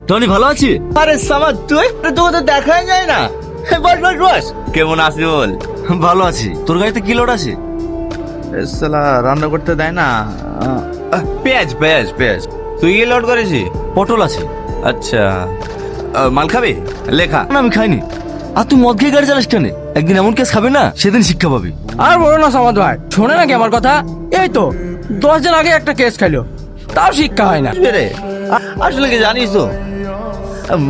Tony ভালো আছি? আরে সামাদ তুই তোকে তো দেখাই যায় না। বস বস বস। কেমন আছিস বল? ভালো আছি। তোর গাড়িতে কি লোড আছে? সালা রান্না করতে দেয় না। পেঁয়াজ পেঁয়াজ পেঁয়াজ। তুই কি লোড করেছিস? পটল আছে। আচ্ছা মাল খাবি? লেখা। না আমি খাইনি। আর তুই মদ খেয়ে গাড়ি চালাস কেন? একদিন এমন কেস খাবে না, সেদিন শিক্ষা পাবি। আর বলো না সামাদ ভাই, শোনে নাকি আমার কথা? এই তো 10 দিন আগে একটা কেস খাইলো, তাও শিক্ষা হয় না। রে আসলে কি জানিস তো,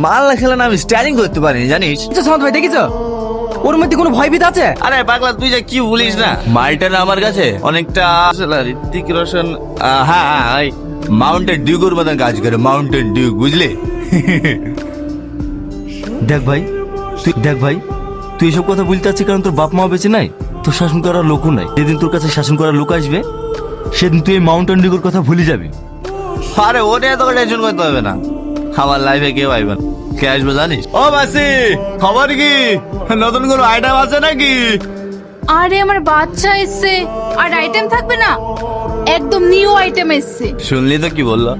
মাল না খেলে না আমি স্টাইলিং করতে পারিনি জানিস। আচ্ছা সামাদ ভাই দেখিস ওর মধ্যে কোনো ভয়ভীত আছে? আরে পাগলা তুই যে কি বলিস না, মালটা না আমার কাছে অনেকটা ঋত্বিক রোশন, হ্যাঁ মাউন্টেন ডিউকের মতন কাজ করে, মাউন্টেন ডিউক বুঝলি। দেখ ভাই তুই এসব কথা বলতে চাচ্ছিস কারণ তোর বাপ মা বেঁচে নাই, তোর শাসন করার লোকও নাই। যেদিন তোর কাছে শাসন করার লোক আসবে সেদিন তুই এই মাউন্টেন ডিউকের কথা ভুলে যাবি। আরে ও নিয়ে তোকে টেনশন করতে হবে না, আমার লাইফে কেউ আসবে না। কে আসবে জানিস? ও মাসি, খবর কি? নতুন কোনো আইটেম আছে নাকি? আরে আমার বাচ্চা এসছে, আর আইটেম থাকবে না? একদম নিউ আইটেম এসছে। শুনলি তো কি বললো,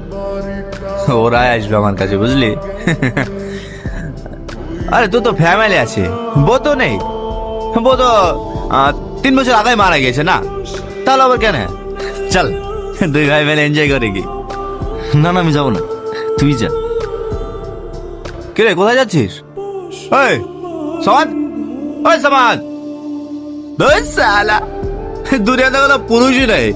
ওরাই আসবে আমার কাছে বুঝলি। আরে তোর তো ফ্যামিলি আছে, বউ তো নেই। বউ তো 3 বছর আগে মারা গেছে না, তাহলে আবার কেন? চল দুই ভাই মিলে এনজয় করে কি। না আমি যাবো না, তুই যা। কিরে কোথায় যাচ্ছিস? ওই সমাজ, ওই সমাজ, দূরে পুরুষই নেই।